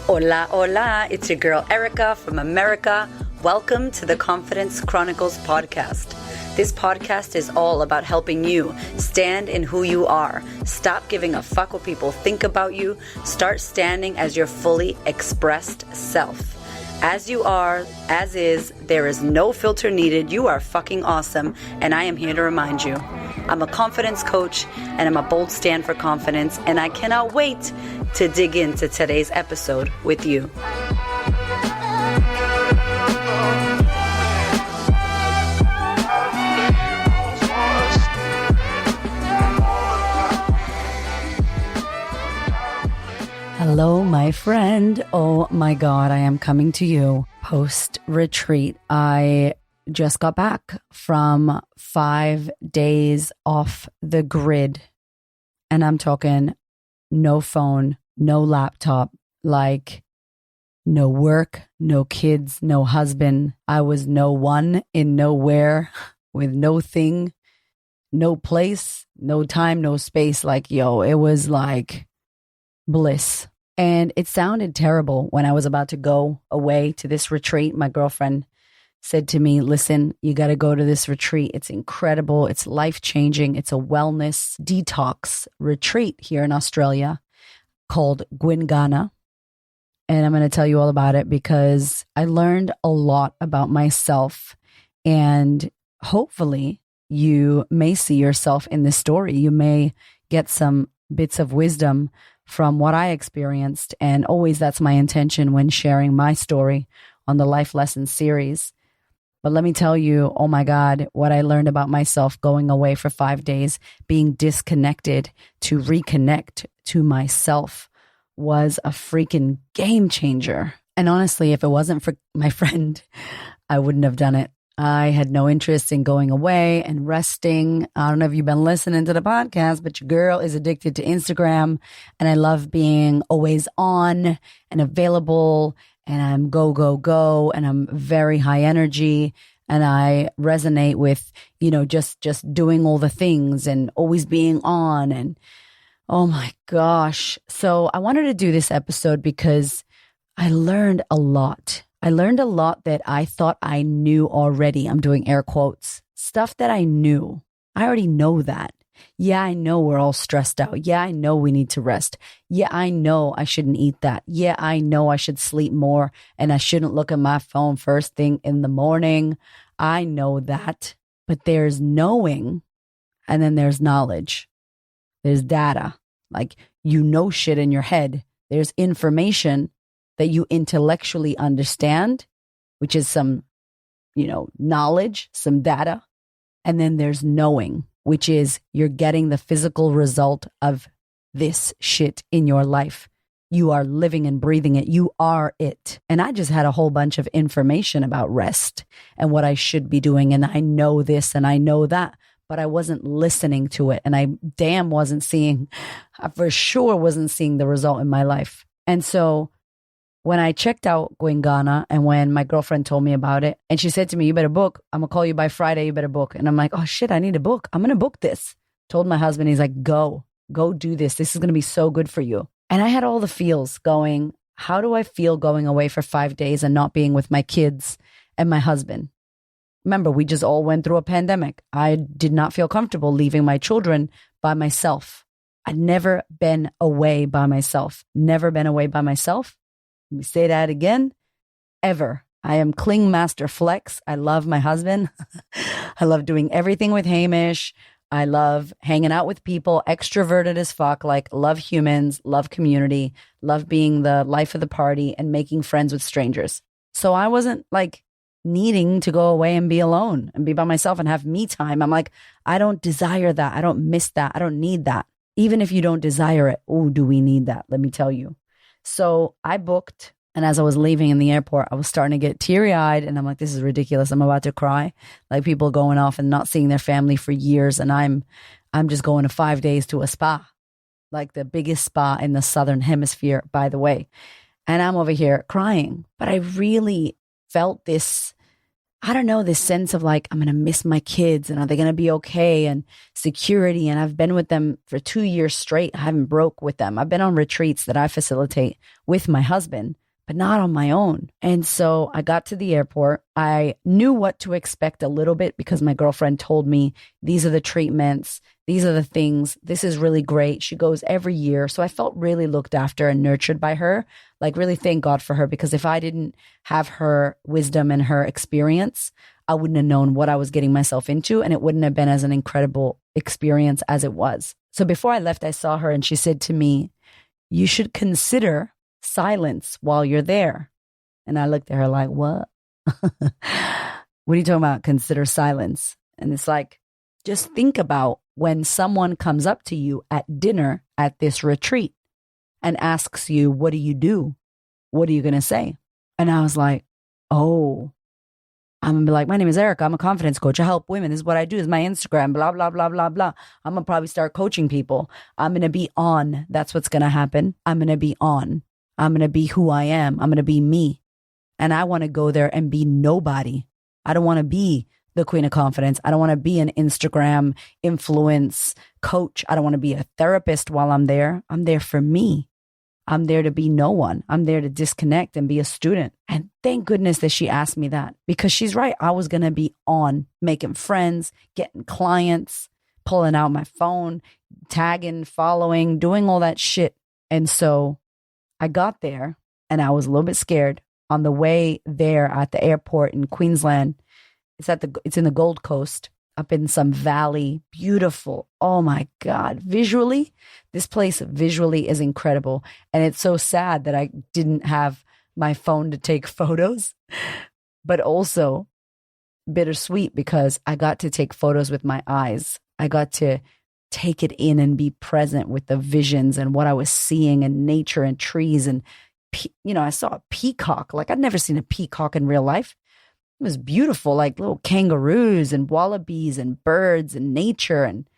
Hola, hola, it's your girl Erica from America. Welcome to the Confidence Chronicles podcast. This podcast is all about helping you stand in who you are. Stop giving a fuck what people think about you. Start standing as your fully expressed self. As you are, as is, there is no filter needed. You are fucking awesome, and I am here to remind you. I'm a confidence coach, and I'm a bold stand for confidence, and I cannot wait to dig into today's episode with you. Hello, my friend. Oh my God, I am coming to you post-retreat. I just got back from 5 days off the grid, and I'm talking no phone, no laptop, like no work, no kids, no husband. I was no one in nowhere with no thing, no place, no time, no space. Like, yo, it was like bliss. And it sounded terrible when I was about to go away to this retreat. My girlfriend said to me, listen, you got to go to this retreat. It's incredible. It's life-changing. It's a wellness detox retreat here in Australia called Gwingana. And I'm going to tell you all about it because I learned a lot about myself. And hopefully you may see yourself in this story. You may get some bits of wisdom from what I experienced. And always that's my intention when sharing my story on the Life Lessons series. But let me tell you, oh my God, what I learned about myself going away for 5 days, being disconnected to reconnect to myself was a freaking game changer. And honestly, if it wasn't for my friend, I wouldn't have done it. I had no interest in going away and resting. I don't know if you've been listening to the podcast, but your girl is addicted to Instagram, and I love being always on and available, and I'm go, go, go, and I'm very high energy, and I resonate with, just doing all the things and always being on, and oh my gosh. So I wanted to do this episode because I learned a lot. I learned a lot that I thought I knew already. I'm doing air quotes. Stuff that I knew. I already know that. Yeah, I know we're all stressed out. Yeah, I know we need to rest. Yeah, I know I shouldn't eat that. Yeah, I know I should sleep more and I shouldn't look at my phone first thing in the morning. I know that. But there's knowing, and then there's knowledge. There's data. Like, you know shit in your head. There's information that you intellectually understand, which is some, knowledge, some data. And then there's knowing, which is you're getting the physical result of this shit in your life. You are living and breathing it. You are it. And I just had a whole bunch of information about rest and what I should be doing. And I know this and I know that, but I wasn't listening to it. And I for sure wasn't seeing the result in my life. And so when I checked out Gwingana and when my girlfriend told me about it and she said to me, you better book. I'm going to call you by Friday. You better book. And I'm like, oh shit, I need to book. I'm going to book this. Told my husband, he's like, go do this. This is going to be so good for you. And I had all the feels going, how do I feel going away for 5 days and not being with my kids and my husband? Remember, we just all went through a pandemic. I did not feel comfortable leaving my children by myself. I'd never been away by myself. Never been away by myself. Let me say that again. Ever. I am cling master flex. I love my husband. I love doing everything with Hamish. I love hanging out with people, extroverted as fuck, like love humans, love community, love being the life of the party and making friends with strangers. So I wasn't like needing to go away and be alone and be by myself and have me time. I'm like, I don't desire that. I don't miss that. I don't need that. Even if you don't desire it, oh, do we need that? Let me tell you. So I booked, and as I was leaving in the airport, I was starting to get teary-eyed, and I'm like, this is ridiculous. I'm about to cry. Like people going off and not seeing their family for years, and I'm just going to 5 days to a spa, like the biggest spa in the Southern Hemisphere, by the way. And I'm over here crying, but I really felt this, I don't know, this sense of like, I'm going to miss my kids and are they going to be okay? And security. And I've been with them for 2 years straight. I haven't broke with them. I've been on retreats that I facilitate with my husband, but not on my own. And so I got to the airport. I knew what to expect a little bit because my girlfriend told me, these are the treatments. These are the things. This is really great. She goes every year. So I felt really looked after and nurtured by her. Like, really thank God for her, because if I didn't have her wisdom and her experience, I wouldn't have known what I was getting myself into, and it wouldn't have been as an incredible experience as it was. So before I left, I saw her and she said to me, you should consider silence while you're there. And I looked at her like, what? What are you talking about? Consider silence. And it's like, just think about when someone comes up to you at dinner at this retreat and asks you, what do you do? What are you going to say? And I was like, oh, I'm going to be like, my name is Erica. I'm a confidence coach. I help women. This is what I do. This is my Instagram, blah, blah, blah, blah, blah. I'm going to probably start coaching people. I'm going to be on. That's what's going to happen. I'm going to be on. I'm going to be who I am. I'm going to be me. And I want to go there and be nobody. I don't want to be the queen of confidence. I don't want to be an Instagram influence coach. I don't want to be a therapist while I'm there. I'm there for me. I'm there to be no one. I'm there to disconnect and be a student. And thank goodness that she asked me that, because she's right. I was going to be on, making friends, getting clients, pulling out my phone, tagging, following, doing all that shit. And so I got there and I was a little bit scared. On the way there at the airport in Queensland, it's in the Gold Coast, up in some valley, beautiful. Oh my God. Visually, this place visually is incredible. And it's so sad that I didn't have my phone to take photos, but also bittersweet because I got to take photos with my eyes. I got to take it in and be present with the visions and what I was seeing and nature and trees. And, I saw a peacock. Like, I'd never seen a peacock in real life. It was beautiful, like little kangaroos and wallabies and birds and nature. And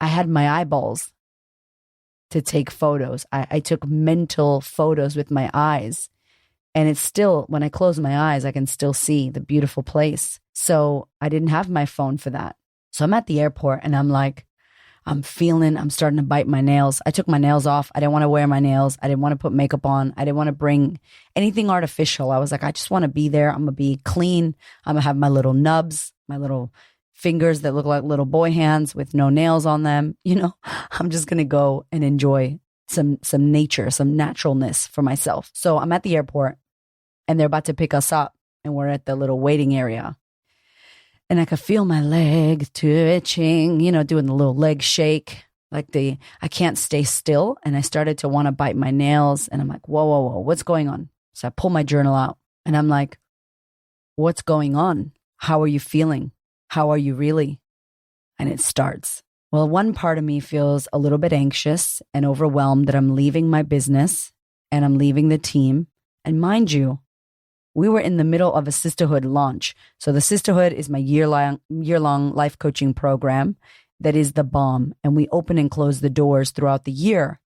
I had my eyeballs to take photos. I took mental photos with my eyes. And it's still, when I close my eyes, I can still see the beautiful place. So I didn't have my phone for that. So I'm at the airport and I'm like, I'm starting to bite my nails. I took my nails off. I didn't want to wear my nails. I didn't want to put makeup on. I didn't want to bring anything artificial. I was like, I just want to be there. I'm going to be clean. I'm going to have my little nubs, my little fingers that look like little boy hands with no nails on them. I'm just going to go and enjoy some nature, some naturalness for myself. So I'm at the airport and they're about to pick us up and we're at the little waiting area. And I could feel my leg twitching, doing the little leg shake, I can't stay still. And I started to want to bite my nails. And I'm like, whoa, whoa, whoa, what's going on? So I pull my journal out and I'm like, what's going on? How are you feeling? How are you really? And it starts. Well, one part of me feels a little bit anxious and overwhelmed that I'm leaving my business and I'm leaving the team. And mind you, we were in the middle of a sisterhood launch. So the sisterhood is my year-long life coaching program that is the bomb. And we open and close the doors throughout the year.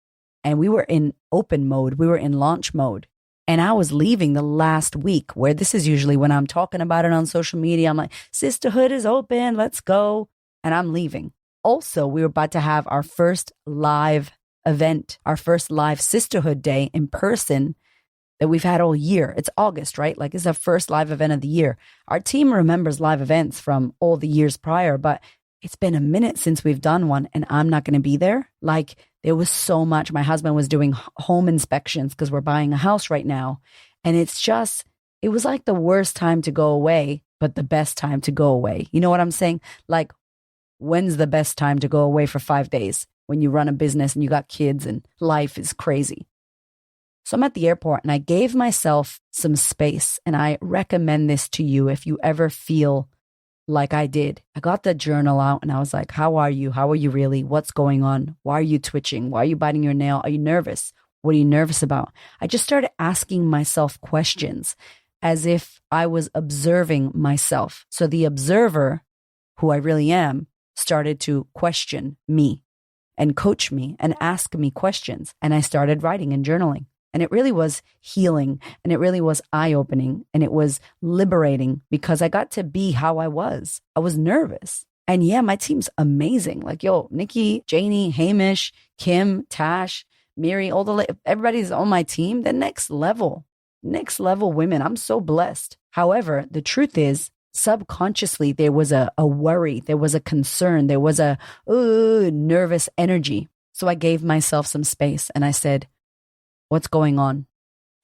And we were in open mode. We were in launch mode. And I was leaving the last week, where this is usually when I'm talking about it on social media. I'm like, sisterhood is open. Let's go. And I'm leaving. Also, we were about to have our first live event, our first live sisterhood day in person that we've had all year. It's August, right? Like, it's our first live event of the year. Our team remembers live events from all the years prior, but it's been a minute since we've done one and I'm not going to be there. Like, there was so much. My husband was doing home inspections because we're buying a house right now. And it was like the worst time to go away, but the best time to go away. You know what I'm saying? Like, when's the best time to go away for 5 days? When you run a business and you got kids and life is crazy. So I'm at the airport and I gave myself some space, and I recommend this to you if you ever feel like I did. I got the journal out and I was like, how are you? How are you really? What's going on? Why are you twitching? Why are you biting your nail? Are you nervous? What are you nervous about? I just started asking myself questions as if I was observing myself. So the observer, who I really am, started to question me and coach me and ask me questions. And I started writing and journaling. And it really was healing, and it really was eye-opening, and it was liberating because I got to be how I was. I was nervous. And yeah, my team's amazing. Like, yo, Nikki, Janie, Hamish, Kim, Tash, Miri, everybody's on my team. The next level women. I'm so blessed. However, the truth is, subconsciously, there was a worry, there was a concern, there was a nervous energy. So I gave myself some space and I said, what's going on?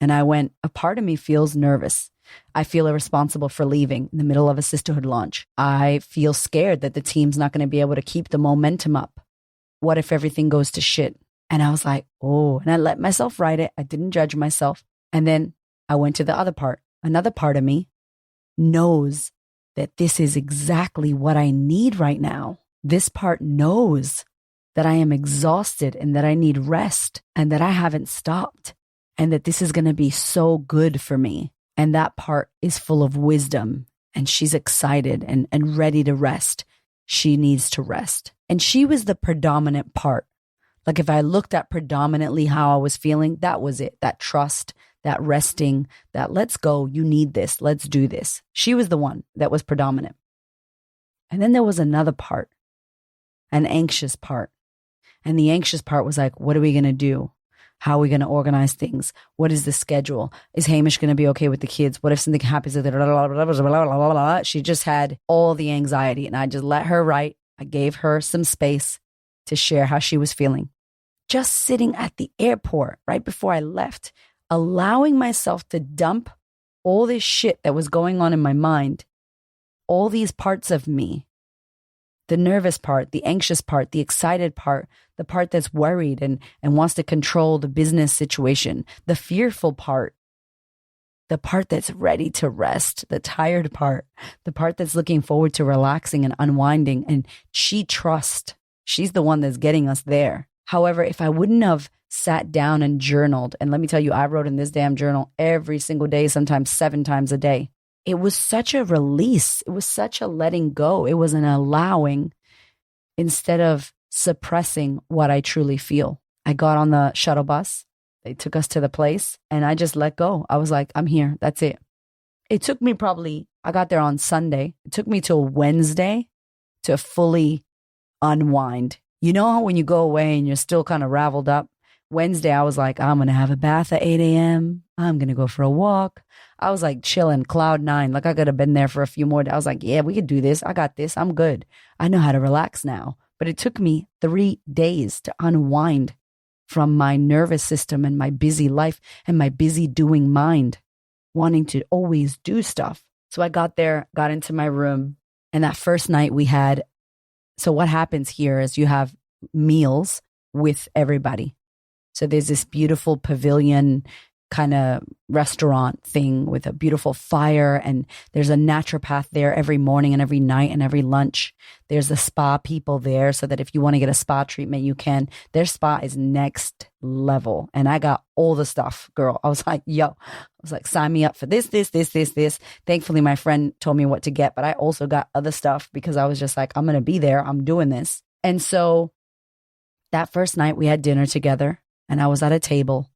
And I went, a part of me feels nervous. I feel irresponsible for leaving in the middle of a sisterhood launch. I feel scared that the team's not going to be able to keep the momentum up. What if everything goes to shit? And I was like, oh, and I let myself write it. I didn't judge myself. And then I went to the other part. Another part of me knows that this is exactly what I need right now. This part knows that I am exhausted and that I need rest and that I haven't stopped and that this is going to be so good for me. And that part is full of wisdom and she's excited and ready to rest. She needs to rest. And she was the predominant part. Like if I looked at predominantly how I was feeling, that was it. That trust, that resting, that let's go, you need this, let's do this. She was the one that was predominant. And then there was another part, an anxious part. And the anxious part was like, what are we going to do? How are we going to organize things? What is the schedule? Is Hamish going to be okay with the kids? What if something happens? She just had all the anxiety and I just let her write. I gave her some space to share how she was feeling. Just sitting at the airport right before I left, allowing myself to dump all this shit that was going on in my mind, all these parts of me, the nervous part, the anxious part, the excited part, the part that's worried and wants to control the business situation, the fearful part, the part that's ready to rest, the tired part, the part that's looking forward to relaxing and unwinding. And she trusts. She's the one that's getting us there. However, if I wouldn't have sat down and journaled, and let me tell you, I wrote in this damn journal every single day, sometimes 7 times a day. It was such a release. It was such a letting go. It was an allowing instead of suppressing what I truly feel. I got on the shuttle bus. They took us to the place and I just let go. I was like, I'm here. That's it. It took me I got there on Sunday. It took me till Wednesday to fully unwind. You know how when you go away and you're still kind of raveled up? Wednesday, I was like, I'm going to have a bath at 8 a.m. I'm going to go for a walk. I was like chilling, cloud 9. Like I could have been there for a few more days. I was like, yeah, we could do this. I got this. I'm good. I know how to relax now. But it took me 3 days to unwind from my nervous system and my busy life and my busy doing mind, wanting to always do stuff. So I got there, got into my room. And that first night so what happens here is you have meals with everybody. So there's this beautiful pavilion kind of restaurant thing with a beautiful fire. And there's a naturopath there every morning and every night and every lunch. There's the spa people there so that if you want to get a spa treatment, you can. Their spa is next level. And I got all the stuff, girl. I was like, sign me up for this. Thankfully, my friend told me what to get, but I also got other stuff because I was just like, I'm going to be there. I'm doing this. And so that first night we had dinner together and I was at a table.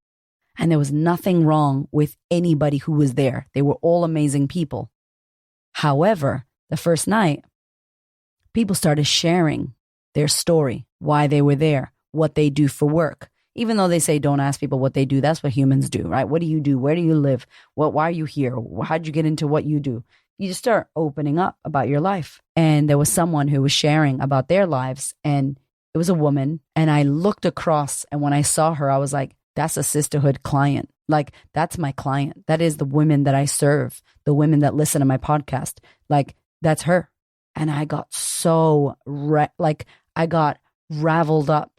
And there was nothing wrong with anybody who was there. They were all amazing people. However, the first night, people started sharing their story, why they were there, what they do for work. Even though they say don't ask people what they do, that's what humans do, right? What do you do? Where do you live? Why are you here? How'd you get into what you do? You just start opening up about your life. And there was someone who was sharing about their lives, and it was a woman. And I looked across, and when I saw her, I was like, that's a sisterhood client. Like, that's my client. That is the women that I serve, the women that listen to my podcast. Like, that's her. And I got so, I got raveled up.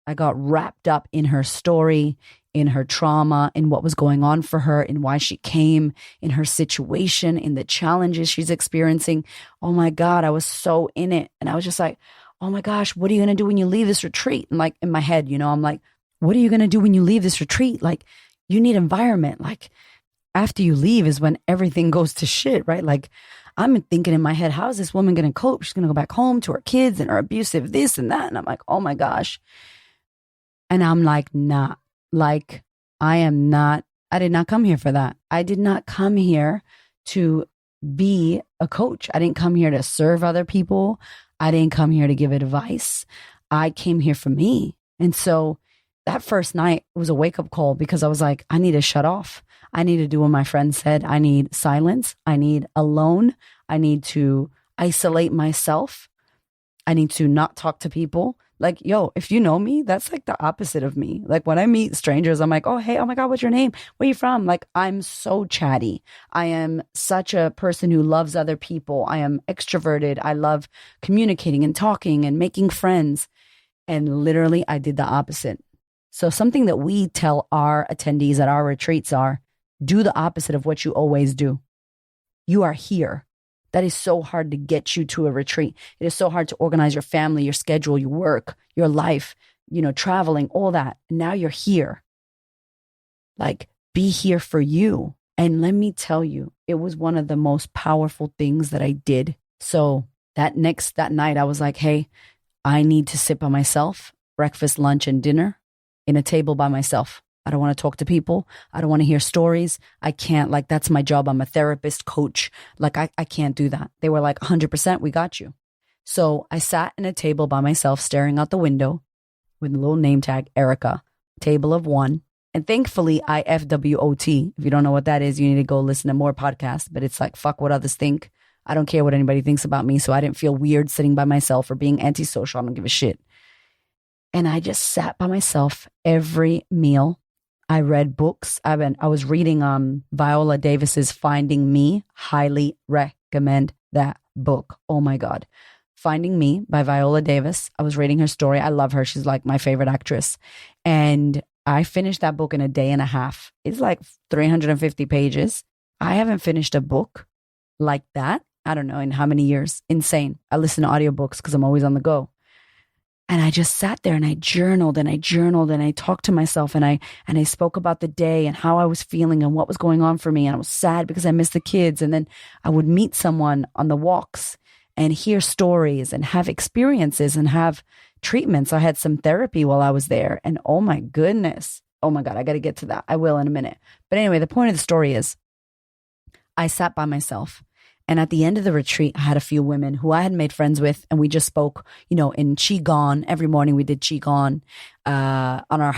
I got wrapped up in her story, in her trauma, in what was going on for her, in why she came, in her situation, in the challenges she's experiencing. Oh my God, I was so in it. And I was just like, oh my gosh, what are you going to do when you leave this retreat? And like in my head, I'm like, what are you going to do when you leave this retreat? Like, you need environment. Like, after you leave is when everything goes to shit, right? Like, I'm thinking in my head, how is this woman going to cope? She's going to go back home to her kids and her abusive this and that. And I'm like, oh my gosh. And I'm like, nah, like, I did not come here for that. I did not come here to be a coach. I didn't come here to serve other people. I didn't come here to give advice. I came here for me. And so that first night was a wake up call because I was like, I need to shut off. I need to do what my friend said. I need silence. I need alone. I need to isolate myself. I need to not talk to people. Like, yo, if you know me, that's like the opposite of me. Like when I meet strangers, I'm like, oh, hey, oh my God, what's your name? Where you from? Like, I'm so chatty. I am such a person who loves other people. I am extroverted. I love communicating and talking and making friends. And literally, I did the opposite. So something that we tell our attendees at our retreats are, do the opposite of what you always do. You are here. That is so hard to get you to a retreat. It is so hard to organize your family, your schedule, your work, your life, traveling, all that. Now you're here. Like, be here for you. And let me tell you, it was one of the most powerful things that I did. So that night, I was like, hey, I need to sit by myself, breakfast, lunch, and dinner in a table by myself. I don't want to talk to people. I don't want to hear stories. I can't, like, that's my job. I'm a therapist, coach. Like, I can't do that. They were like, 100%, we got you. So I sat in a table by myself, staring out the window with a little name tag, Erica, table of one. And thankfully, I FWOT. If you don't know what that is, you need to go listen to more podcasts. But it's like, fuck what others think. I don't care what anybody thinks about me. So I didn't feel weird sitting by myself or being antisocial. I don't give a shit. And I just sat by myself every meal. I read books. I was reading Viola Davis's Finding Me. Highly recommend that book. Oh my God. Finding Me by Viola Davis. I was reading her story. I love her. She's like my favorite actress. And I finished that book in a day and a half. It's like 350 pages. I haven't finished a book like that. I don't know in how many years. Insane. I listen to audiobooks because I'm always on the go. And I just sat there and I journaled and I talked to myself and I spoke about the day and how I was feeling and what was going on for me. And I was sad because I missed the kids. And then I would meet someone on the walks and hear stories and have experiences and have treatments. I had some therapy while I was there. And oh my goodness. Oh my God, I got to get to that. I will in a minute. But anyway, the point of the story is I sat by myself. And at the end of the retreat, I had a few women who I had made friends with, and we just spoke, in Qigong. Every morning we did Qigong on our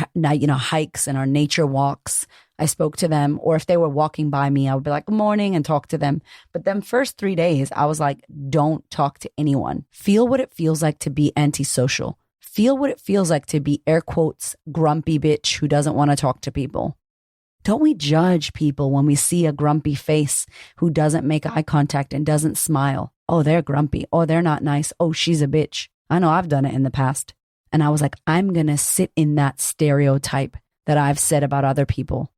hikes and our nature walks. I spoke to them, or if they were walking by me, I would be like, good morning, and talk to them. But them first 3 days, I was like, don't talk to anyone. Feel what it feels like to be antisocial. Feel what it feels like to be, air quotes, grumpy bitch who doesn't want to talk to people. Don't we judge people when we see a grumpy face who doesn't make eye contact and doesn't smile? Oh, they're grumpy. Oh, they're not nice. Oh, she's a bitch. I know I've done it in the past. And I was like, I'm going to sit in that stereotype that I've said about other people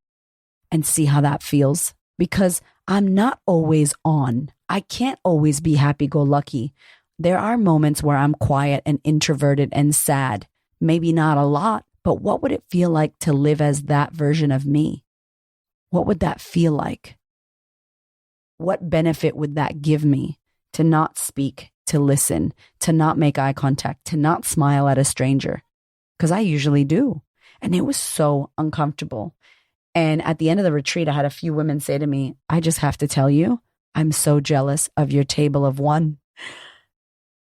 and see how that feels. Because I'm not always on. I can't always be happy-go-lucky. There are moments where I'm quiet and introverted and sad. Maybe not a lot, but what would it feel like to live as that version of me? What would that feel like? What benefit would that give me to not speak, to listen, to not make eye contact, to not smile at a stranger? Because I usually do. And it was so uncomfortable. And at the end of the retreat, I had a few women say to me, I just have to tell you, I'm so jealous of your table of one.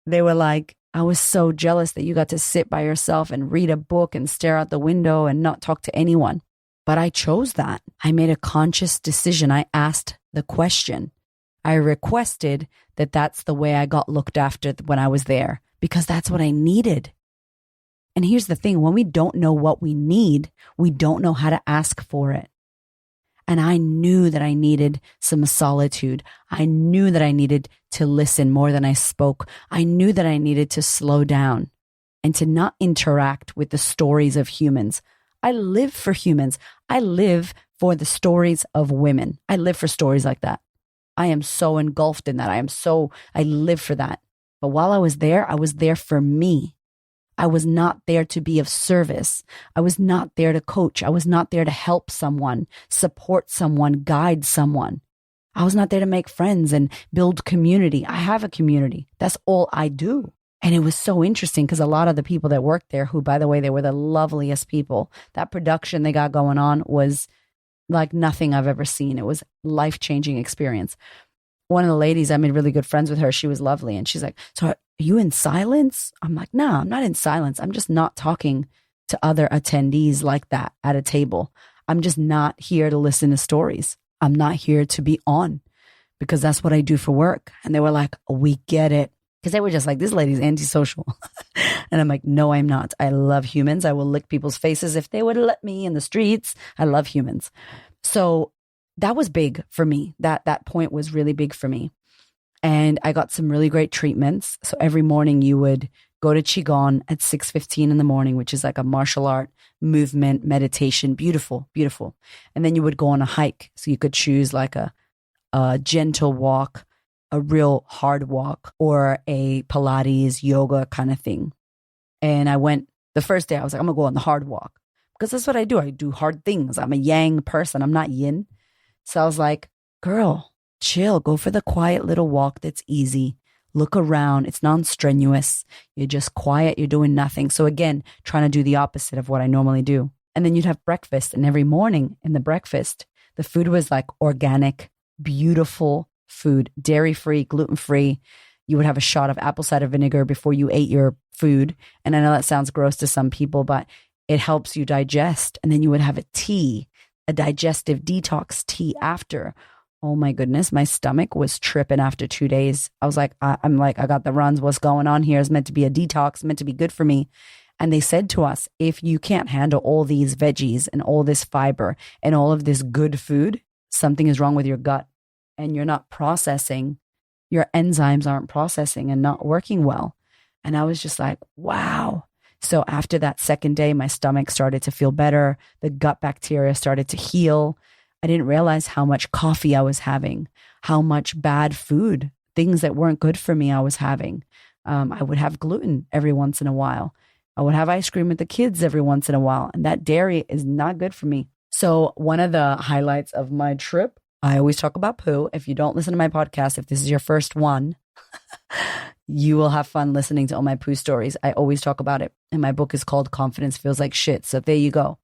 They were like, I was so jealous that you got to sit by yourself and read a book and stare out the window and not talk to anyone. But I chose that. I made a conscious decision. I asked the question. I requested that that's the way I got looked after when I was there, because that's what I needed. And here's the thing. When we don't know what we need, we don't know how to ask for it. And I knew that I needed some solitude. I knew that I needed to listen more than I spoke. I knew that I needed to slow down and to not interact with the stories of humans. I live for humans. I live for the stories of women. I live for stories like that. I am so engulfed in that. I live for that. But while I was there for me. I was not there to be of service. I was not there to coach. I was not there to help someone, support someone, guide someone. I was not there to make friends and build community. I have a community. That's all I do. And it was so interesting because a lot of the people that worked there, who, by the way, they were the loveliest people, that production they got going on was like nothing I've ever seen. It was life-changing experience. One of the ladies, I made really good friends with her. She was lovely. And she's like, so are you in silence? I'm like, no, I'm not in silence. I'm just not talking to other attendees like that at a table. I'm just not here to listen to stories. I'm not here to be on because that's what I do for work. And they were like, we get it. Because they were just like, this lady's antisocial. And I'm like, no, I'm not. I love humans. I will lick people's faces if they would let me in the streets. I love humans. So that was big for me. That point was really big for me. And I got some really great treatments. So every morning you would go to Qigong at 6:15 in the morning, which is like a martial art movement, meditation. Beautiful, beautiful. And then you would go on a hike. So you could choose like a gentle walk, a real hard walk, or a Pilates yoga kind of thing. And I went the first day, I was like, I'm going to go on the hard walk because that's what I do. I do hard things. I'm a yang person. I'm not yin. So I was like, girl, chill. Go for the quiet little walk that's easy. Look around. It's non-strenuous. You're just quiet. You're doing nothing. So again, trying to do the opposite of what I normally do. And then you'd have breakfast. And every morning in the breakfast, the food was like organic, beautiful food, dairy-free, gluten-free. You would have a shot of apple cider vinegar before you ate your food. And I know that sounds gross to some people, but it helps you digest. And then you would have a tea, a digestive detox tea after. Oh my goodness, my stomach was tripping after 2 days. I was like, I got the runs. What's going on here? It's meant to be a detox, meant to be good for me. And they said to us, if you can't handle all these veggies and all this fiber and all of this good food, something is wrong with your gut and you're not processing. Your enzymes aren't processing and not working well. And I was just like, wow. So after that second day, my stomach started to feel better. The gut bacteria started to heal. I didn't realize how much coffee I was having, how much bad food, things that weren't good for me I was having. I would have gluten every once in a while. I would have ice cream with the kids every once in a while. And that dairy is not good for me. So one of the highlights of my trip, I always talk about poo. If you don't listen to my podcast, if this is your first one, you will have fun listening to all my poo stories. I always talk about it. And my book is called Confidence Feels Like Shit. So there you go.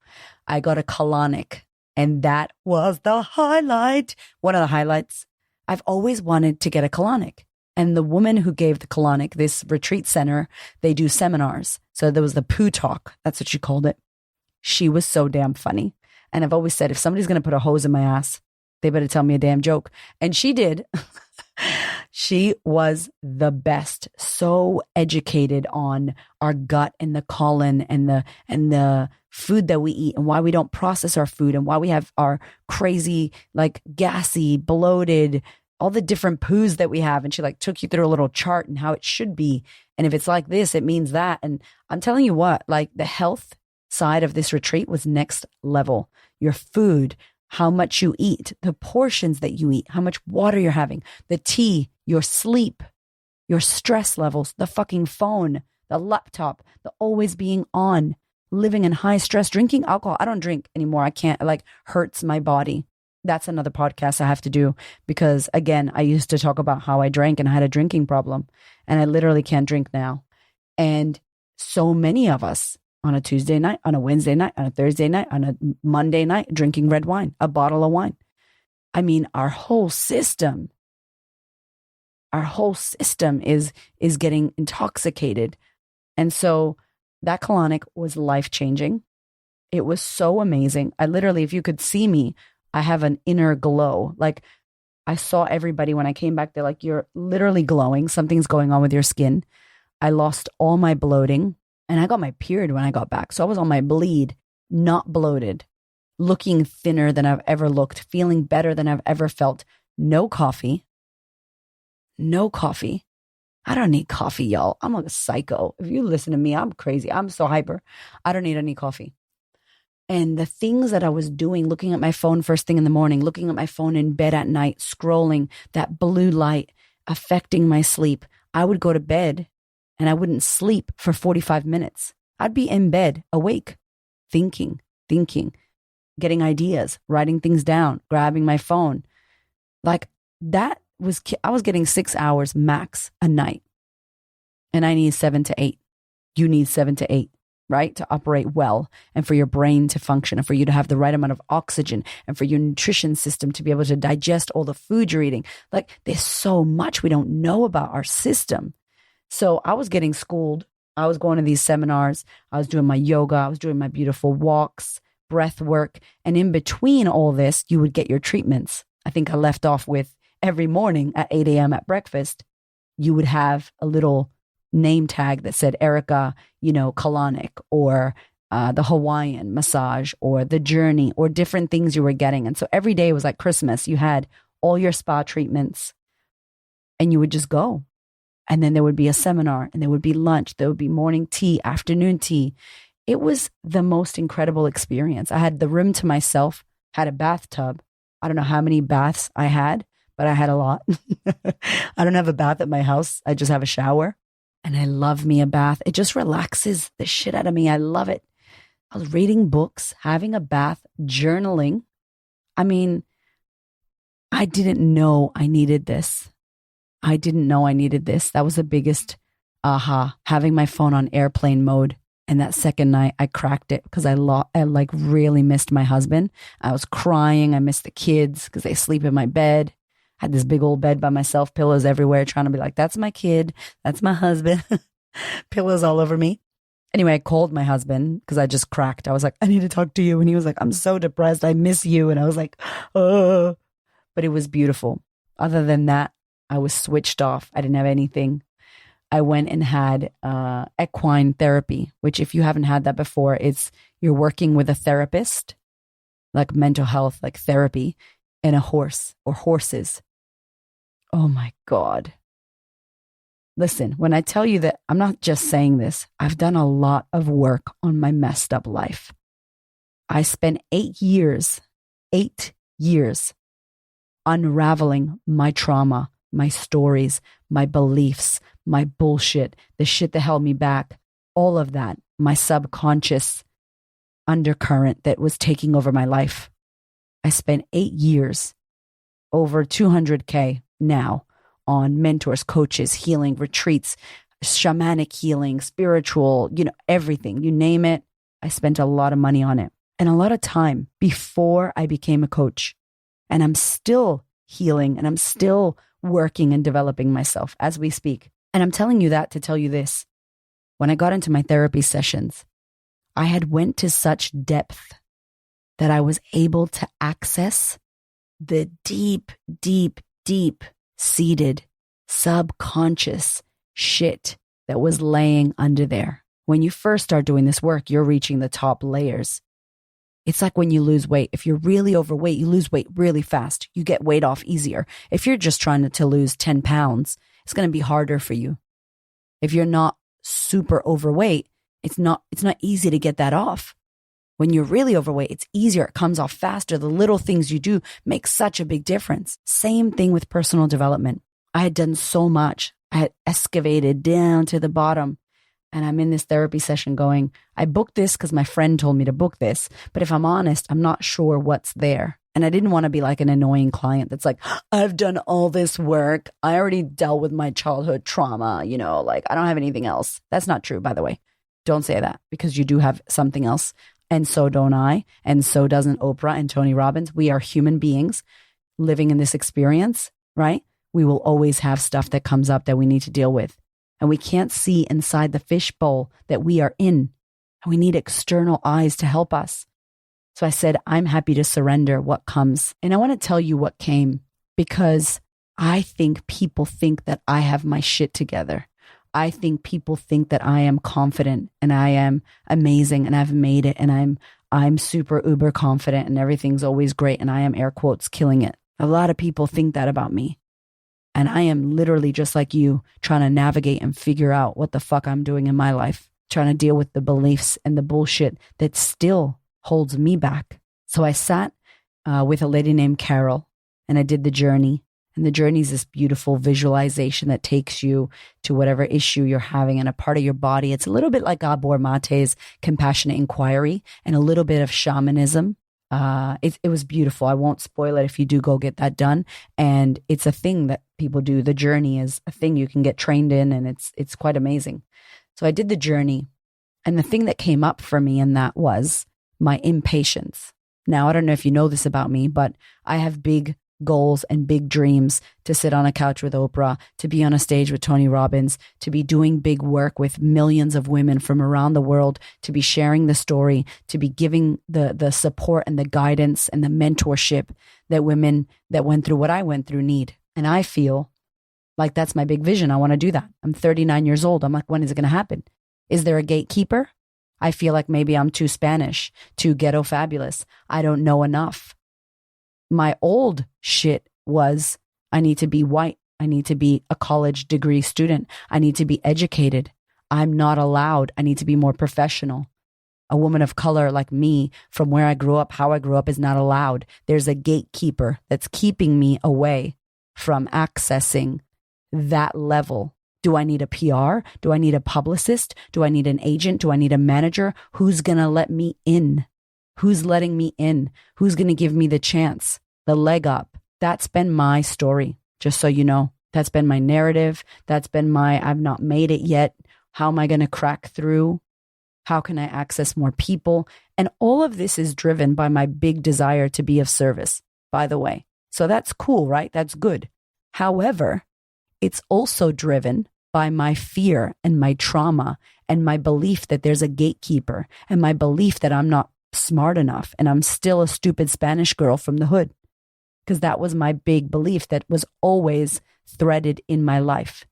I got a colonic. And that was the highlight. One of the highlights. I've always wanted to get a colonic. And the woman who gave the colonic, this retreat center, they do seminars. So there was the poo talk. That's what she called it. She was so damn funny. And I've always said, if somebody's going to put a hose in my ass, they better tell me a damn joke. And she did. She was the best. So educated on our gut and the colon and the food that we eat and why we don't process our food and why we have our crazy, like gassy, bloated, all the different poos that we have. And she like took you through a little chart and how it should be. And if it's like this, it means that. And I'm telling you what, like the health side of this retreat was next level. Your food, how much you eat, the portions that you eat, how much water you're having, the tea, your sleep, your stress levels, the fucking phone, the laptop, the always being on, living in high stress, drinking alcohol. I don't drink anymore. I can't, it like hurts my body. That's another podcast I have to do because again, I used to talk about how I drank and I had a drinking problem and I literally can't drink now. And so many of us on a Tuesday night, on a Wednesday night, on a Thursday night, on a Monday night, drinking red wine, a bottle of wine. I mean, our whole system is getting intoxicated. And so that colonic was life-changing. It was so amazing. I literally, if you could see me, I have an inner glow. Like I saw everybody when I came back, they're like, you're literally glowing. Something's going on with your skin. I lost all my bloating and I got my period when I got back. So I was on my bleed, not bloated, looking thinner than I've ever looked, feeling better than I've ever felt. No coffee. No coffee. I don't need coffee, y'all. I'm like a psycho. If you listen to me, I'm crazy. I'm so hyper. I don't need any coffee. And the things that I was doing, looking at my phone first thing in the morning, looking at my phone in bed at night, scrolling, that blue light affecting my sleep. I would go to bed and I wouldn't sleep for 45 minutes. I'd be in bed, awake, thinking, getting ideas, writing things down, grabbing my phone. Like that was, I was getting 6 hours max a night. and I need 7 to 8. You need 7 to 8, right? To operate well and for your brain to function and for you to have the right amount of oxygen and for your nutrition system to be able to digest all the food you're eating. Like, there's so much we don't know about our system. So I was getting schooled. I was going to these seminars. I was doing my yoga. I was doing my beautiful walks, breath work. And in between all this, you would get your treatments. I think I left off with every morning at 8 a.m. at breakfast, you would have a little name tag that said Erica, colonic, or the Hawaiian massage, or the journey, or different things you were getting. And so every day was like Christmas. You had all your spa treatments and you would just go. And then there would be a seminar, and there would be lunch. There would be morning tea, afternoon tea. It was the most incredible experience. I had the room to myself, had a bathtub. I don't know how many baths I had, but I had a lot. I don't have a bath at my house. I just have a shower. And I love me a bath. It just relaxes the shit out of me. I love it. I was reading books, having a bath, journaling. I mean, I didn't know I needed this. I didn't know I needed this. That was the biggest aha, having my phone on airplane mode. And that second night I cracked it because I really missed my husband. I was crying. I missed the kids because they sleep in my bed. I had this big old bed by myself, pillows everywhere, trying to be like, that's my kid. That's my husband. Pillows all over me. Anyway, I called my husband because I just cracked. I was like, I need to talk to you. And he was like, I'm so depressed. I miss you. And I was like, oh, but it was beautiful. Other than that, I was switched off. I didn't have anything. I went and had equine therapy, which if you haven't had that before, you're working with a therapist, like mental health, like therapy, and a horse or horses. Oh my God. Listen, when I tell you that, I'm not just saying this. I've done a lot of work on my messed up life. I spent 8 years unraveling my trauma, my stories, my beliefs, my bullshit, the shit that held me back, all of that, my subconscious undercurrent that was taking over my life. I spent 8 years, over 200K now, on mentors, coaches, healing, retreats, shamanic healing, spiritual, everything, you name it. I spent a lot of money on it and a lot of time before I became a coach. And I'm still healing and I'm still working and developing myself as we speak. And I'm telling you that to tell you this. When I got into my therapy sessions, I had went to such depth that I was able to access the deep, deep, deep seated subconscious shit that was laying under there. When you first start doing this work, you're reaching the top layers. It's like when you lose weight. If you're really overweight, you lose weight really fast. You get weight off easier. If you're just trying to lose 10 pounds, it's going to be harder for you. If you're not super overweight, it's not easy to get that off. When you're really overweight, it's easier. It comes off faster. The little things you do make such a big difference. Same thing with personal development. I had done so much. I had excavated down to the bottom. And I'm in this therapy session going, I booked this because my friend told me to book this. But if I'm honest, I'm not sure what's there. And I didn't want to be like an annoying client that's like, I've done all this work. I already dealt with my childhood trauma. I don't have anything else. That's not true, by the way. Don't say that because you do have something else. And so don't I. And so doesn't Oprah and Tony Robbins. We are human beings living in this experience, right? We will always have stuff that comes up that we need to deal with. And we can't see inside the fishbowl that we are in. And we need external eyes to help us. So I said, I'm happy to surrender what comes. And I want to tell you what came because I think people think that I have my shit together. I think people think that I am confident and I am amazing and I've made it and I'm super uber confident and everything's always great and I am air quotes killing it. A lot of people think that about me. And I am literally just like you trying to navigate and figure out what the fuck I'm doing in my life, trying to deal with the beliefs and the bullshit that still holds me back. So I sat with a lady named Carol and I did the journey. And the journey is this beautiful visualization that takes you to whatever issue you're having in a part of your body. It's a little bit like Gabor Mate's compassionate inquiry and a little bit of shamanism. It was beautiful. I won't spoil it if you do go get that done. And it's a thing that people do. The journey is a thing you can get trained in, and it's quite amazing. So I did the journey, and the thing that came up for me in that was my impatience. Now, I don't know if you know this about me, but I have big goals and big dreams to sit on a couch with Oprah, to be on a stage with Tony Robbins, to be doing big work with millions of women from around the world, to be sharing the story, to be giving the support and the guidance and the mentorship that women that went through what I went through need. And I feel like that's my big vision. I want to do that. I'm 39 years old. I'm like, when is it going to happen? Is there a gatekeeper? I feel like maybe I'm too Spanish, too ghetto fabulous. I don't know enough. My old shit was, I need to be white. I need to be a college degree student. I need to be educated. I'm not allowed. I need to be more professional. A woman of color like me, from where I grew up, how I grew up, is not allowed. There's a gatekeeper that's keeping me away from accessing that level. Do I need a PR? Do I need a publicist? Do I need an agent? Do I need a manager? Who's going to let me in? Who's letting me in? Who's going to give me the chance, the leg up? That's been my story, just so you know. That's been my narrative. That's been my, I've not made it yet. How am I going to crack through? How can I access more people? And all of this is driven by my big desire to be of service, by the way. So that's cool, right? That's good. However, it's also driven by my fear and my trauma and my belief that there's a gatekeeper and my belief that I'm not smart enough and I'm still a stupid Spanish girl from the hood. Because that was my big belief that was always threaded in my life.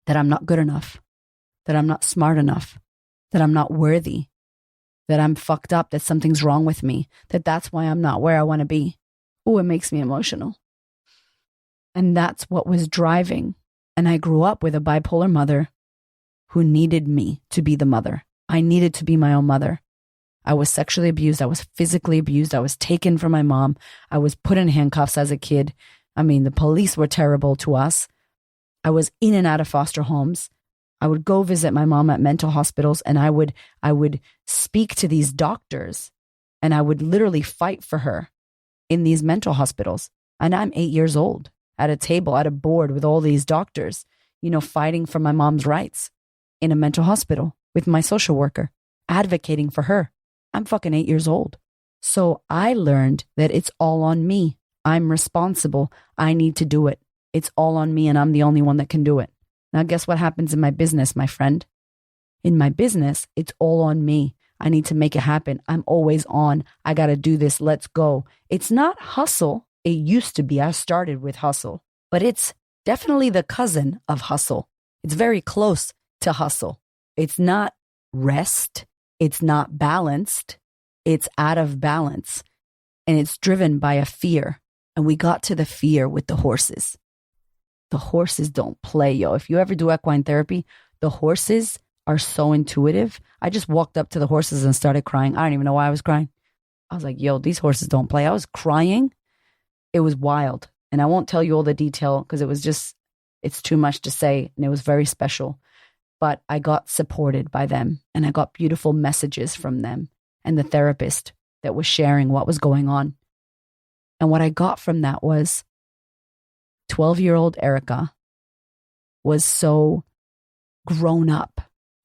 That I'm not good enough, that I'm not smart enough, that I'm not worthy, that I'm fucked up, that something's wrong with me, that's why I'm not where I want to be. Oh, it makes me emotional. And that's what was driving. And I grew up with a bipolar mother who needed me to be the mother. I needed to be my own mother. I was sexually abused. I was physically abused. I was taken from my mom. I was put in handcuffs as a kid. I mean, the police were terrible to us. I was in and out of foster homes. I would go visit my mom at mental hospitals, and I would speak to these doctors, and I would literally fight for her in these mental hospitals. And I'm 8 years old at a table, at a board with all these doctors, fighting for my mom's rights in a mental hospital with my social worker, advocating for her. I'm fucking 8 years old. So I learned that it's all on me. I'm responsible. I need to do it. It's all on me, and I'm the only one that can do it. Now, guess what happens in my business, my friend? In my business, it's all on me. I need to make it happen. I'm always on. I got to do this. Let's go. It's not hustle. It used to be. I started with hustle, but it's definitely the cousin of hustle. It's very close to hustle. It's not rest. It's not balanced. It's out of balance. And it's driven by a fear. And we got to the fear with the horses. The horses don't play, yo. If you ever do equine therapy, the horses are so intuitive. I just walked up to the horses and started crying. I don't even know why I was crying. I was like, yo, these horses don't play. I was crying. It was wild. And I won't tell you all the detail because it's too much to say. And it was very special. But I got supported by them, and I got beautiful messages from them and the therapist that was sharing what was going on. And what I got from that was 12-year-old Erica was so grown up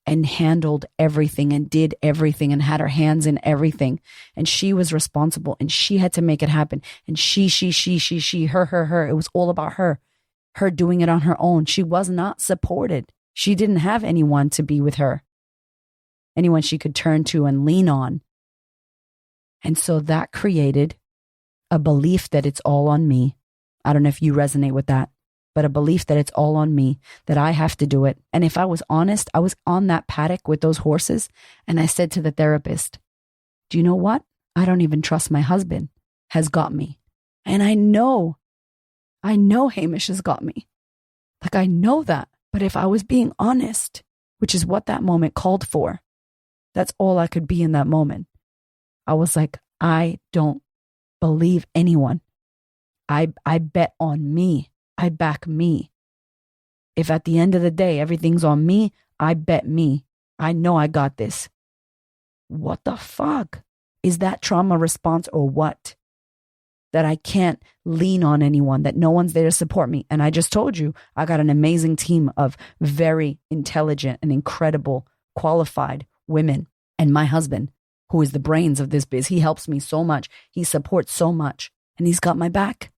and handled everything and did everything and had her hands in everything. And she was responsible, and she had to make it happen. And she, her. It was all about her doing it on her own. She was not supported. She didn't have anyone to be with her, anyone she could turn to and lean on. And so that created a belief that it's all on me. I don't know if you resonate with that, but a belief that it's all on me, that I have to do it. And if I was honest, I was on that paddock with those horses, and I said to the therapist, do you know what? I don't even trust my husband has got me. And I know Hamish has got me. Like, I know that. But if I was being honest, which is what that moment called for, that's all I could be in that moment. I was like, I don't believe anyone. I bet on me. I back me. If at the end of the day, everything's on me, I bet me. I know I got this. What the fuck? Is that trauma response or what? That I can't lean on anyone, that no one's there to support me. And I just told you, I got an amazing team of very intelligent and incredible, qualified women. And my husband, who is the brains of this biz, he helps me so much. He supports so much, and he's got my back.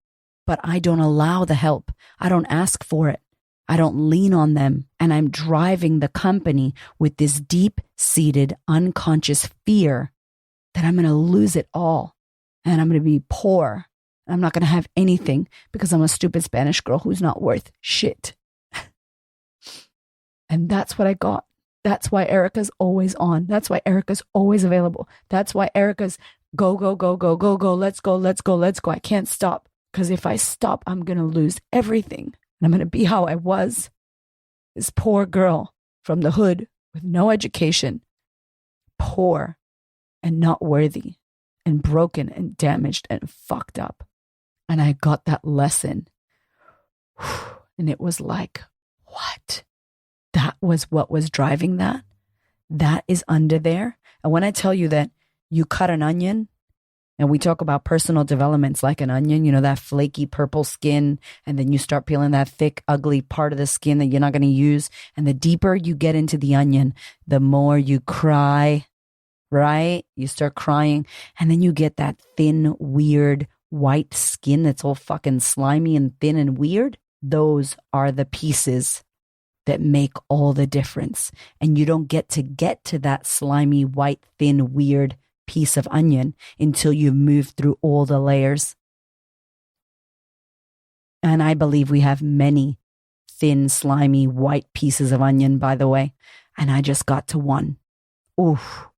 But I don't allow the help. I don't ask for it. I don't lean on them. And I'm driving the company with this deep-seated, unconscious fear that I'm going to lose it all. And I'm going to be poor. And I'm not going to have anything because I'm a stupid Spanish girl who's not worth shit. And that's what I got. That's why Erica's always on. That's why Erica's always available. That's why Erica's go, go, go, go, go, go. Let's go, let's go, let's go. I can't stop. Because if I stop, I'm going to lose everything. And I'm going to be how I was. This poor girl from the hood with no education. Poor and not worthy. And broken and damaged and fucked up. And I got that lesson. And it was like, what? That was what was driving that? That is under there. And when I tell you that you cut an onion, and we talk about personal developments like an onion, you know, that flaky purple skin, and then you start peeling that thick, ugly part of the skin that you're not going to use. And the deeper you get into the onion, the more you cry, right? You start crying, and then you get that thin, weird, white skin that's all fucking slimy and thin and weird. Those are the pieces that make all the difference. And you don't get to that slimy, white, thin, weird piece of onion until you've moved through all the layers. And I believe we have many thin, slimy, white pieces of onion, by the way. And I just got to one. Oof.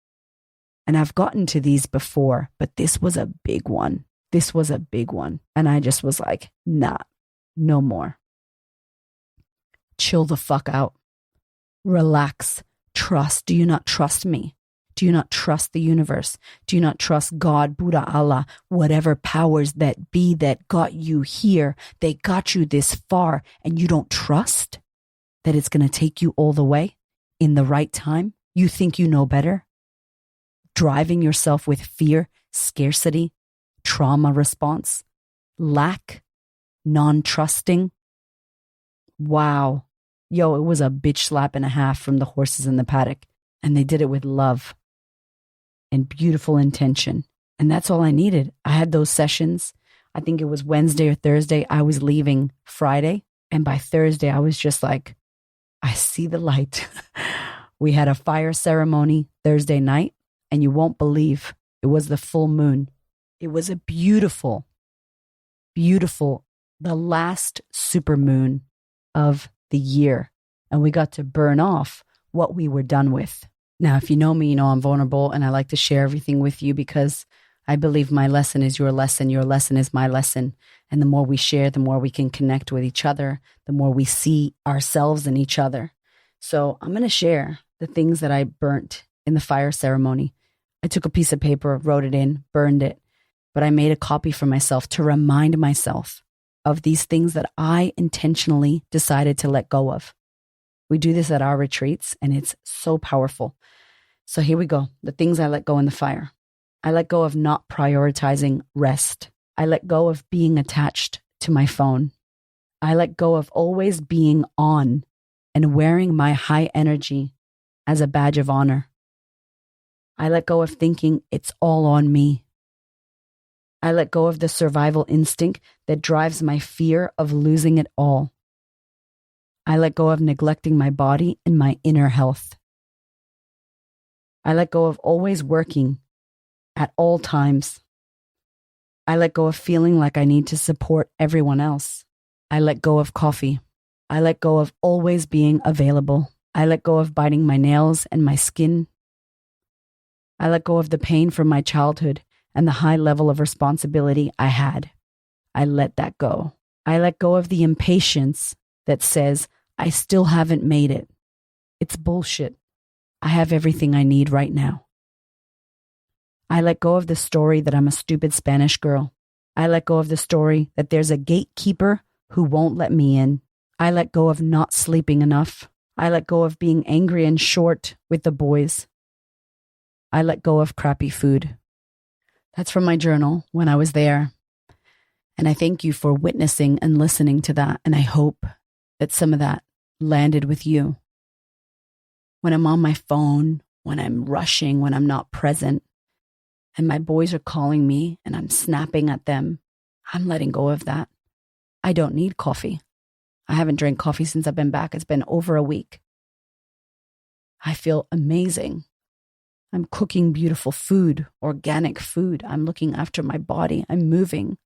And I've gotten to these before, but this was a big one. This was a big one. And I just was like, nah, no more. Chill the fuck out. Relax. Trust. Do you not trust me? Do you not trust the universe? Do you not trust God, Buddha, Allah, whatever powers that be that got you here? They got you this far, and you don't trust that it's going to take you all the way in the right time? You think you know better? Driving yourself with fear, scarcity, trauma response, lack, non-trusting. Wow. Yo, it was a bitch slap and a half from the horses in the paddock. And they did it with love and beautiful intention. And that's all I needed. I had those sessions. I think it was Wednesday or Thursday. I was leaving Friday. And by Thursday, I was just like, I see the light. We had a fire ceremony Thursday night. And you won't believe it was the full moon. It was a beautiful, the last super moon of the year. And we got to burn off what we were done with. Now, if you know me, you know I'm vulnerable and I like to share everything with you because I believe my lesson is your lesson is my lesson. And the more we share, the more we can connect with each other, the more we see ourselves in each other. So I'm going to share the things that I burnt in the fire ceremony. I took a piece of paper, wrote it in, burned it, but I made a copy for myself to remind myself of these things that I intentionally decided to let go of. We do this at our retreats, and it's so powerful. So here we go. The things I let go in the fire. I let go of not prioritizing rest. I let go of being attached to my phone. I let go of always being on and wearing my high energy as a badge of honor. I let go of thinking it's all on me. I let go of the survival instinct that drives my fear of losing it all. I let go of neglecting my body and my inner health. I let go of always working at all times. I let go of feeling like I need to support everyone else. I let go of coffee. I let go of always being available. I let go of biting my nails and my skin. I let go of the pain from my childhood and the high level of responsibility I had. I let that go. I let go of the impatience that says, I still haven't made it. It's bullshit. I have everything I need right now. I let go of the story that I'm a stupid Spanish girl. I let go of the story that there's a gatekeeper who won't let me in. I let go of not sleeping enough. I let go of being angry and short with the boys. I let go of crappy food. That's from my journal when I was there. And I thank you for witnessing and listening to that. And I hope that some of that landed with you. When I'm on my phone, when I'm rushing, when I'm not present, and my boys are calling me and I'm snapping at them, I'm letting go of that. I don't need coffee. I haven't drank coffee since I've been back. It's been over a week. I feel amazing. I'm cooking beautiful food, organic food. I'm looking after my body. I'm moving.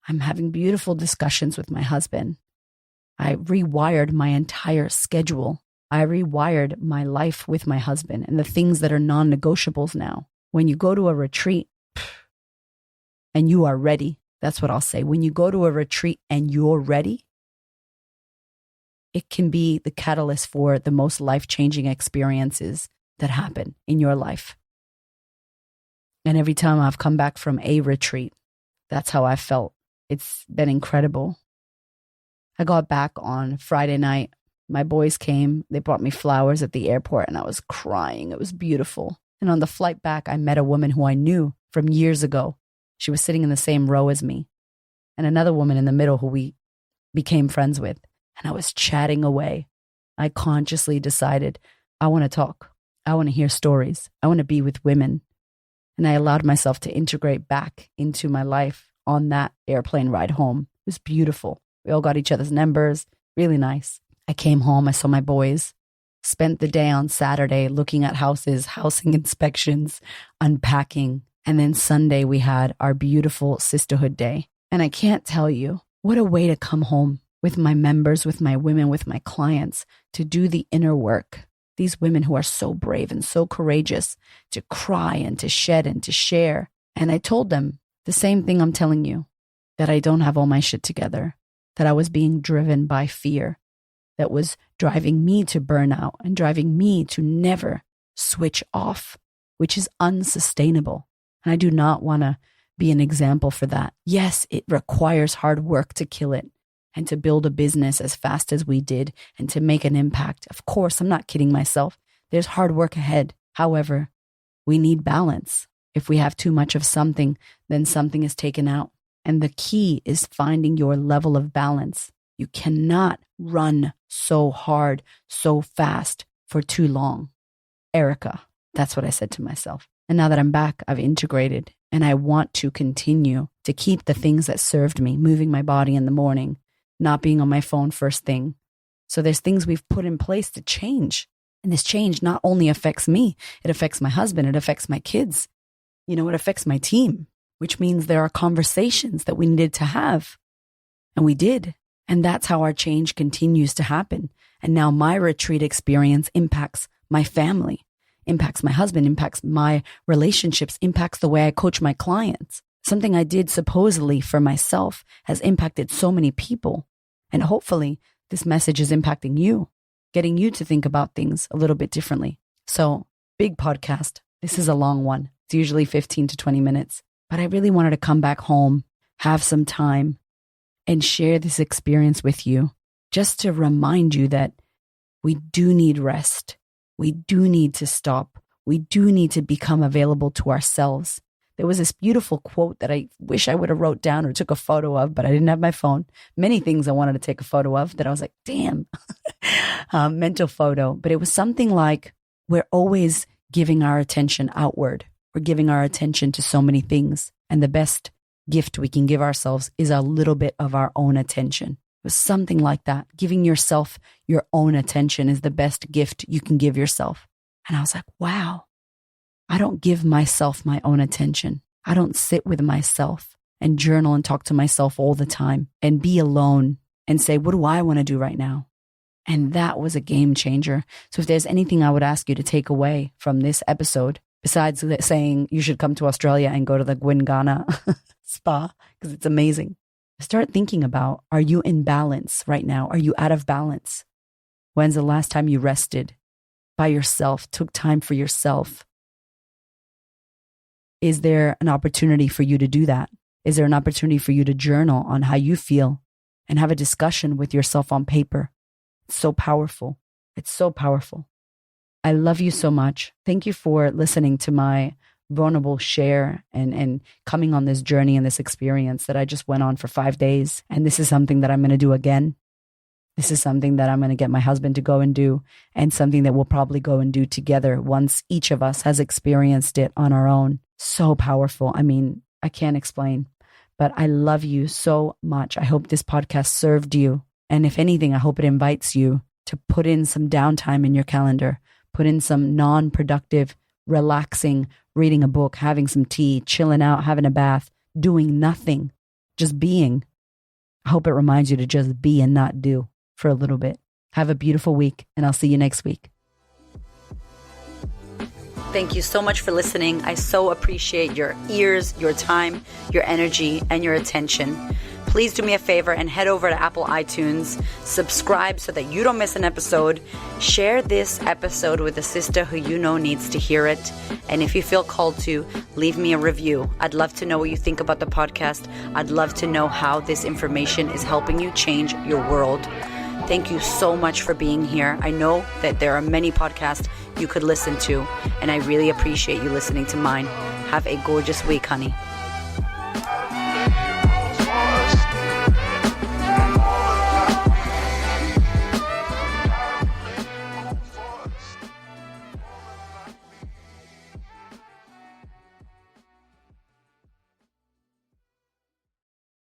I'm having beautiful discussions with my husband. I rewired my entire schedule. I rewired my life with my husband and the things that are non-negotiables now. When you go to a retreat and you are ready, that's what I'll say. When you go to a retreat and you're ready, it can be the catalyst for the most life-changing experiences that happen in your life. And every time I've come back from a retreat, that's how I felt. It's been incredible. I got back on Friday night. My boys came. They brought me flowers at the airport and I was crying. It was beautiful. And on the flight back, I met a woman who I knew from years ago. She was sitting in the same row as me. And another woman in the middle who we became friends with. And I was chatting away. I consciously decided, I want to talk. I want to hear stories. I want to be with women. And I allowed myself to integrate back into my life on that airplane ride home. It was beautiful. We all got each other's numbers. Really nice. I came home. I saw my boys. Spent the day on Saturday looking at houses, housing inspections, unpacking. And then Sunday we had our beautiful sisterhood day. And I can't tell you what a way to come home with my members, with my women, with my clients, to do the inner work. These women who are so brave and so courageous to cry and to shed and to share. And I told them the same thing I'm telling you, that I don't have all my shit together, that I was being driven by fear, that was driving me to burnout and driving me to never switch off, which is unsustainable. And I do not want to be an example for that. Yes, it requires hard work to kill it and to build a business as fast as we did and to make an impact. Of course, I'm not kidding myself. There's hard work ahead. However, we need balance. If we have too much of something, then something is taken out. And the key is finding your level of balance. You cannot run so hard, so fast for too long. Erica, that's what I said to myself. And now that I'm back, I've integrated and I want to continue to keep the things that served me, moving my body in the morning, not being on my phone first thing. So there's things we've put in place to change. And this change not only affects me, it affects my husband, it affects my kids. It affects my team, which means there are conversations that we needed to have. And we did. And that's how our change continues to happen. And now my retreat experience impacts my family, impacts my husband, impacts my relationships, impacts the way I coach my clients. Something I did supposedly for myself has impacted so many people. And hopefully this message is impacting you, getting you to think about things a little bit differently. So, big podcast. This is a long one. It's usually 15 to 20 minutes. But I really wanted to come back home, have some time, and share this experience with you, just to remind you that we do need rest. We do need to stop. We do need to become available to ourselves. There was this beautiful quote that I wish I would have wrote down or took a photo of, but I didn't have my phone. Many things I wanted to take a photo of that I was like, damn, mental photo. But it was something like, we're always giving our attention outward. We're giving our attention to so many things. And the best gift we can give ourselves is a little bit of our own attention. It was something like that. Giving yourself your own attention is the best gift you can give yourself. And I was like, wow, I don't give myself my own attention. I don't sit with myself and journal and talk to myself all the time and be alone and say, what do I want to do right now? And that was a game changer. So if there's anything I would ask you to take away from this episode, besides saying you should come to Australia and go to the Gwingana spa, because it's amazing. Start thinking about, are you in balance right now? Are you out of balance? When's the last time you rested by yourself, took time for yourself? Is there an opportunity for you to do that? Is there an opportunity for you to journal on how you feel and have a discussion with yourself on paper? It's so powerful. It's so powerful. I love you so much. Thank you for listening to my vulnerable share and coming on this journey and this experience that I just went on for 5 days. And this is something that I'm going to do again. This is something that I'm going to get my husband to go and do, and something that we'll probably go and do together once each of us has experienced it on our own. So powerful. I mean, I can't explain, but I love you so much. I hope this podcast served you. And if anything, I hope it invites you to put in some downtime in your calendar, put in some non-productive, relaxing, reading a book, having some tea, chilling out, having a bath, doing nothing, just being. I hope it reminds you to just be and not do for a little bit. Have a beautiful week, and I'll see you next week. Thank you so much for listening. I so appreciate your ears, your time, your energy, and your attention. Please do me a favor and head over to Apple iTunes, subscribe so that you don't miss an episode. Share this episode with a sister who you know needs to hear it. And if you feel called to, leave me a review. I'd love to know what you think about the podcast. I'd love to know how this information is helping you change your world. Thank you so much for being here. I know that there are many podcasts you could listen to, and I really appreciate you listening to mine. Have a gorgeous week, honey.